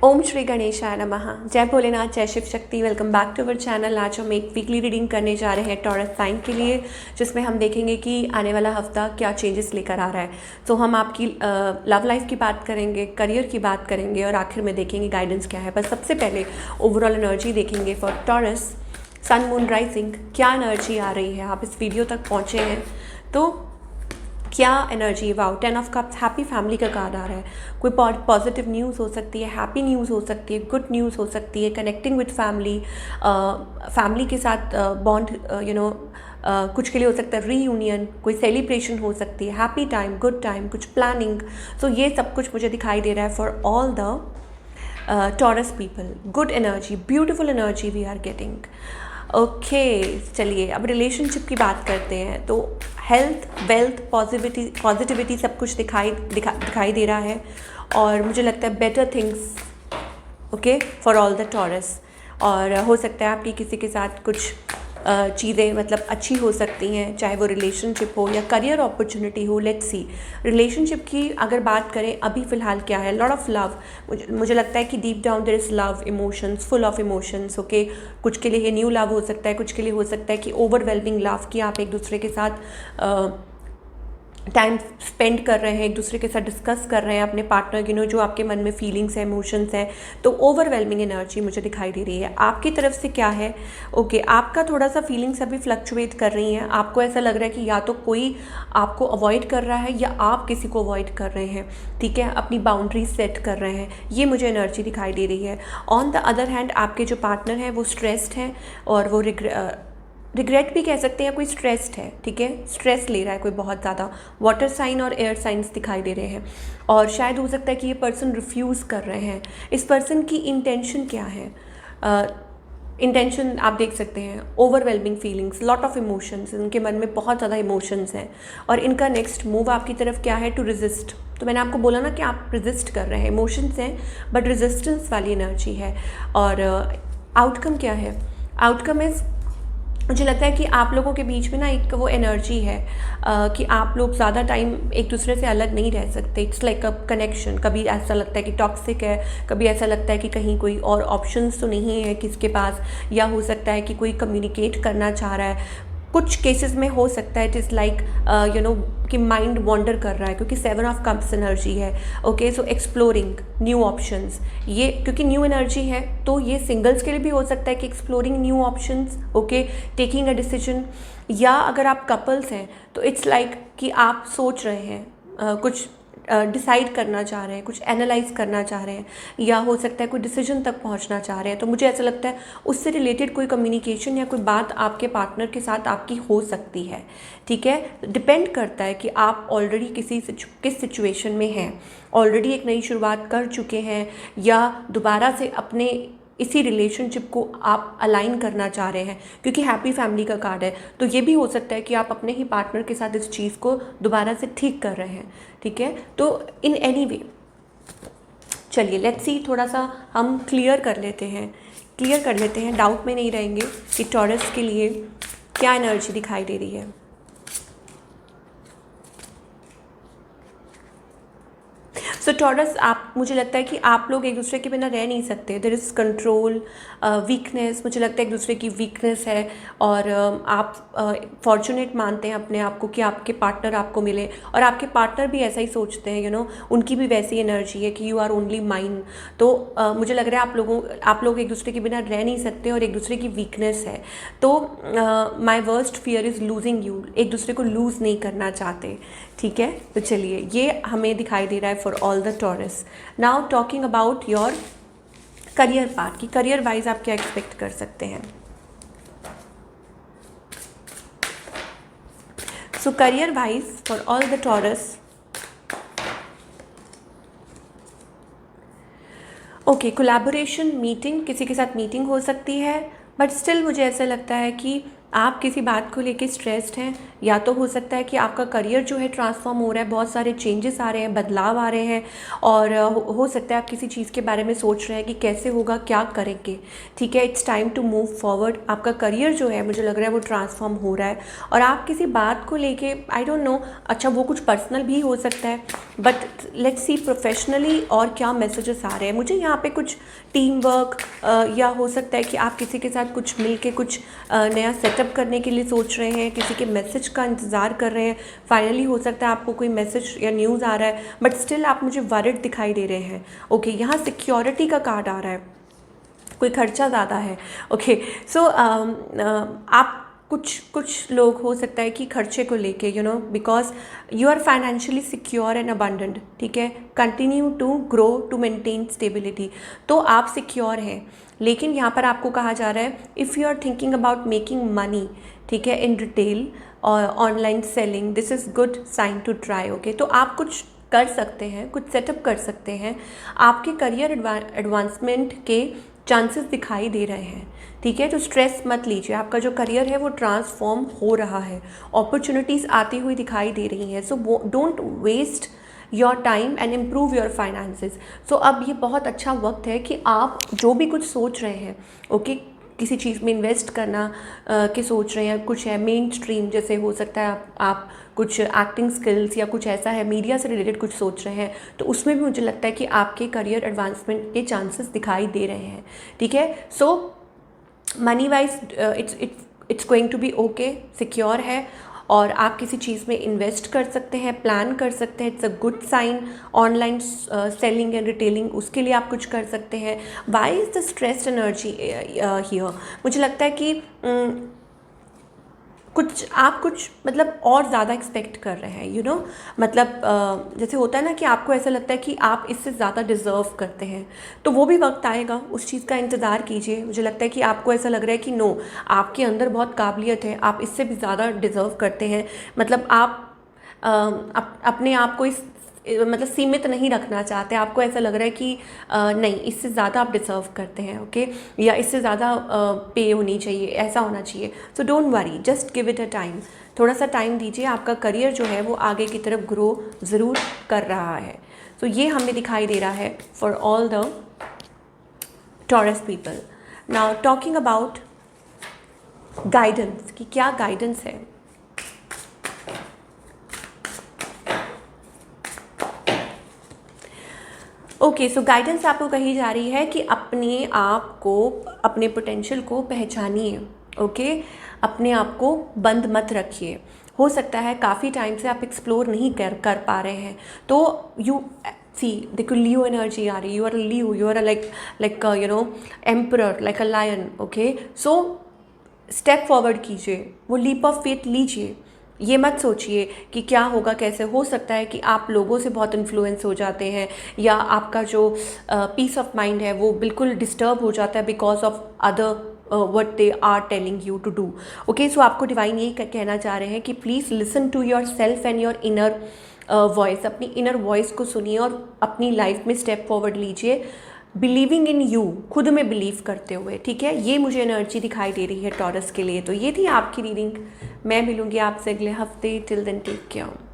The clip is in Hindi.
ओम श्री गणेशाय नमः। जय भोलेनाथ, जय Shiv Shakti. Welcome back to our channel. आज हम एक वीकली रीडिंग करने जा रहे हैं टॉरस साइन के लिए, जिसमें हम देखेंगे कि आने वाला हफ्ता क्या चेंजेस लेकर आ रहा है। तो हम आपकी लव लाइफ की बात करेंगे, करियर की बात करेंगे और आखिर में देखेंगे गाइडेंस क्या है। बस सबसे पहले ओवरऑल एनर्जी देखेंगे for Taurus sun moon rising. क्या एनर्जी आ रही है, आप इस वीडियो तक पहुँचे हैं तो क्या energy. Wow, 10 of cups, happy family का कार्ड आ रहा है। कोई पॉजिटिव न्यूज़ हो सकती है, हैप्पी न्यूज़ हो सकती है, गुड न्यूज़ हो सकती है, कनेक्टिंग विद फैमिली, फैमिली के साथ बॉन्ड कुछ के लिए हो सकता है रीयूनियन, कोई सेलिब्रेशन हो सकती है, हैप्पी टाइम, गुड टाइम, कुछ प्लानिंग। सो ये सब कुछ मुझे दिखाई दे रहा है for all the Taurus people. Good energy, beautiful energy we are getting. Okay, चलिए अब रिलेशनशिप की बात करते हैं। तो हेल्थ, वेल्थ, पॉजिटिविटी सब कुछ दिखाई दे रहा है और मुझे लगता है better things okay for all the taurus. और हो सकता है आपकी किसी के साथ कुछ चीज़ें मतलब अच्छी हो सकती हैं, चाहे वो रिलेशनशिप हो या करियर अपॉर्चुनिटी हो। लेट्स सी, रिलेशनशिप की अगर बात करें अभी फ़िलहाल क्या है। लॉट ऑफ लव, मुझे लगता है कि deep down there is love, emotions, full of emotions. Okay, कुछ के लिए ये न्यू लव हो सकता है, कुछ के लिए हो सकता है कि ओवरवेलमिंग लव, कि आप एक दूसरे के साथ टाइम स्पेंड कर रहे हैं, एक दूसरे के साथ डिस्कस कर रहे हैं अपने पार्टनर जो आपके मन में फीलिंग्स हैं, इमोशंस हैं। तो ओवरवेलमिंग एनर्जी मुझे दिखाई दे रही है। आपकी तरफ से क्या है? ओके, आपका थोड़ा सा फीलिंग्स अभी फ्लक्चुएट कर रही हैं। आपको ऐसा लग रहा है कि या तो कोई आपको अवॉइड कर रहा है या आप किसी को अवॉइड कर रहे हैं, ठीक है, अपनी बाउंड्रीज सेट कर रहे हैं। ये मुझे एनर्जी दिखाई दे रही है। ऑन द अदर हैंड आपके जो पार्टनर हैं वो स्ट्रेस्ड हैं और वो रिग्रेट भी कह सकते हैं, कोई स्ट्रेस्ड है, ठीक है, स्ट्रेस ले रहा है कोई बहुत ज़्यादा। वाटर साइन और एयर साइंस दिखाई दे रहे हैं और शायद हो सकता है कि ये पर्सन रिफ्यूज़ कर रहे हैं। इस पर्सन की इंटेंशन क्या है? इंटेंशन आप देख सकते हैं, overwhelming feelings, lot of emotions, इनके मन में बहुत ज़्यादा इमोशंस हैं। और इनका नेक्स्ट मूव आपकी तरफ क्या है? To resist. तो मैंने आपको बोला ना कि आप रेजिस्ट कर रहे हैं, इमोशंस हैं बट रेजिस्टेंस वाली एनर्जी है। और आउटकम क्या है? आउटकम इज़, मुझे लगता है कि आप लोगों के बीच में ना एक वो एनर्जी है कि आप लोग ज़्यादा टाइम एक दूसरे से अलग नहीं रह सकते। It's like a connection. कभी ऐसा लगता है कि टॉक्सिक है, कभी ऐसा लगता है कि कहीं कोई और ऑप्शंस तो नहीं है किसके पास, या हो सकता है कि कोई कम्युनिकेट करना चाह रहा है। कुछ केसेस में हो सकता है इट इज़ लाइक कि माइंड वॉन्डर कर रहा है, क्योंकि 7 ऑफ कप्स एनर्जी है। ओके, सो एक्सप्लोरिंग न्यू ऑप्शंस, ये क्योंकि न्यू एनर्जी है तो ये सिंगल्स के लिए भी हो सकता है कि exploring new options, okay, taking a decision. या अगर आप कपल्स हैं तो इट्स लाइक कि आप सोच रहे हैं, कुछ डिसाइड करना चाह रहे हैं, कुछ एनालाइज करना चाह रहे हैं, या हो सकता है कोई डिसीजन तक पहुंचना चाह रहे हैं। तो मुझे ऐसा लगता है उससे रिलेटेड कोई कम्युनिकेशन या कोई बात आपके पार्टनर के साथ आपकी हो सकती है, ठीक है। डिपेंड करता है कि आप ऑलरेडी किस सिचुएशन में हैं, ऑलरेडी एक नई शुरुआत कर चुके हैं या दोबारा से अपने इसी रिलेशनशिप को आप अलाइन करना चाह रहे हैं, क्योंकि हैप्पी फैमिली का कार्ड है। तो ये भी हो सकता है कि आप अपने ही पार्टनर के साथ इस चीज़ को दोबारा से ठीक कर रहे हैं, ठीक है। तो इन एनी वे, चलिए लेट्स सी, थोड़ा सा हम क्लियर कर लेते हैं, डाउट में नहीं रहेंगे कि टॉरस के लिए क्या एनर्जी दिखाई दे रही है। सो टॉरस, आप, मुझे लगता है कि आप लोग एक दूसरे के बिना रह नहीं सकते। देयर इज़ कंट्रोल, वीकनेस, मुझे लगता है एक दूसरे की वीकनेस है। और आप फॉर्चुनेट मानते हैं अपने आप को कि आपके पार्टनर आपको मिले, और आपके पार्टनर भी ऐसा ही सोचते हैं, उनकी भी वैसी एनर्जी है कि यू आर ओनली माइन। तो मुझे लग रहा है आप लोग एक दूसरे के बिना रह नहीं सकते और एक दूसरे की वीकनेस है। तो माई worst fear is losing you, एक दूसरे को लूज़ नहीं करना चाहते, ठीक है। तो चलिए, ये हमें दिखाई दे रहा है for all the taurus. Now talking about your career part, की करियर वाइज आप क्या एक्सपेक्ट कर सकते हैं। सो career wise for all the taurus, okay, collaboration, meeting, किसी के साथ मीटिंग हो सकती है, बट स्टिल मुझे ऐसा लगता है कि आप किसी बात को लेके स्ट्रेस्ड हैं, या तो हो सकता है कि आपका करियर जो है ट्रांसफॉर्म हो रहा है, बहुत सारे चेंजेस आ रहे हैं, बदलाव आ रहे हैं, और हो सकता है आप किसी चीज़ के बारे में सोच रहे हैं कि कैसे होगा, क्या करेंगे, ठीक है। It's time to move forward. आपका करियर जो है मुझे लग रहा है वो ट्रांसफॉर्म हो रहा है, और आप किसी बात को लेके आई डोंट नो, अच्छा वो कुछ पर्सनल भी हो सकता है, बट लेट्स सी प्रोफेशनली और क्या मैसेजेस आ रहे हैं। मुझे यहाँ पे कुछ टीम वर्क या हो सकता है कि आप किसी के साथ कुछ मिल के कुछ नया सेटअप करने के लिए सोच रहे हैं, किसी के मैसेज का इंतज़ार कर रहे हैं। फाइनली हो सकता है आपको कोई मैसेज या न्यूज़ आ रहा है, बट स्टिल आप मुझे वरिड दिखाई दे रहे हैं। ओके, यहाँ सिक्योरिटी का कार्ड आ रहा है, कोई खर्चा ज़्यादा है। ओके, सो आप कुछ लोग हो सकता है कि खर्चे को लेके because you are financially secure and abundant, ठीक है। Continue to grow to maintain stability. तो आप सिक्योर हैं, लेकिन यहाँ पर आपको कहा जा रहा है if you are thinking about making money, ठीक है, इन रिटेल और online selling, this is good sign to try. Okay, तो आप कुछ कर सकते हैं, कुछ सेटअप कर सकते हैं। आपके करियर एडवांसमेंट के चांसेस दिखाई दे रहे हैं, ठीक है। तो स्ट्रेस मत लीजिए, आपका जो करियर है वो ट्रांसफॉर्म हो रहा है, अपॉर्चुनिटीज़ आती हुई दिखाई दे रही हैं। So don't waste your time and improve your finances. So अब ये बहुत अच्छा वक्त है कि आप जो भी कुछ सोच रहे हैं, ओके, किसी चीज़ में इन्वेस्ट करना के सोच रहे हैं, कुछ है मेन स्ट्रीम, जैसे हो सकता है आप कुछ एक्टिंग स्किल्स या कुछ ऐसा है मीडिया से रिलेटेड कुछ सोच रहे हैं, तो उसमें भी मुझे लगता है कि आपके करियर एडवांसमेंट के चांसेस दिखाई दे रहे हैं, ठीक है। So money wise it's going to be okay, secure है, और आप किसी चीज़ में इन्वेस्ट कर सकते हैं, प्लान कर सकते हैं। It's a good sign. Online selling and retailing, उसके लिए आप कुछ कर सकते हैं। Why is the stressed energy here? मुझे लगता है कि कुछ मतलब और ज़्यादा एक्सपेक्ट कर रहे हैं, मतलब जैसे होता है ना कि आपको ऐसा लगता है कि आप इससे ज़्यादा डिज़र्व करते हैं, तो वो भी वक्त आएगा, उस चीज़ का इंतज़ार कीजिए। मुझे लगता है कि आपको ऐसा लग रहा है कि नो, आपके अंदर बहुत काबिलियत है, आप इससे भी ज़्यादा डिज़र्व करते हैं, मतलब आप अपने आप को इस मतलब सीमित नहीं रखना चाहते। आपको ऐसा लग रहा है कि नहीं, इससे ज़्यादा आप डिज़र्व करते हैं, ओके, या इससे ज़्यादा पे होनी चाहिए, ऐसा होना चाहिए। So don't worry, just give it a time. थोड़ा सा टाइम दीजिए, आपका करियर जो है वो आगे की तरफ ग्रो ज़रूर कर रहा है। सो ये हमें दिखाई दे रहा है for all the Taurus people. Now talking about guidance, कि क्या गाइडेंस है। ओके, सो गाइडेंस आपको कही जा रही है कि अपने आप को, अपने पोटेंशियल को पहचानिए, ओके, अपने आप को बंद मत रखिए। हो सकता है काफ़ी टाइम से आप एक्सप्लोर नहीं कर पा रहे हैं, तो यू सी, देखो लियो एनर्जी आ रही, you are Leo, you are like emperor, like a lion, okay. So step forward कीजिए, वो लीप ऑफ फेथ लीजिए। ये मत सोचिए कि क्या होगा, कैसे। हो सकता है कि आप लोगों से बहुत इन्फ्लुएंस हो जाते हैं, या आपका जो पीस ऑफ माइंड है वो बिल्कुल डिस्टर्ब हो जाता है because of other what they are telling you to do. Okay, so आपको डिवाइन यही कहना चाह रहे हैं कि please listen to yourself and your inner voice. अपनी इनर वॉइस को सुनिए और अपनी लाइफ में स्टेप फॉरवर्ड लीजिए, बिलीविंग इन यू, खुद में बिलीव करते हुए, ठीक है। ये मुझे एनर्जी दिखाई दे रही है टॉरस के लिए। तो ये थी आपकी रीडिंग। मैं मिलूँगी आपसे अगले हफ्ते। Till then take care.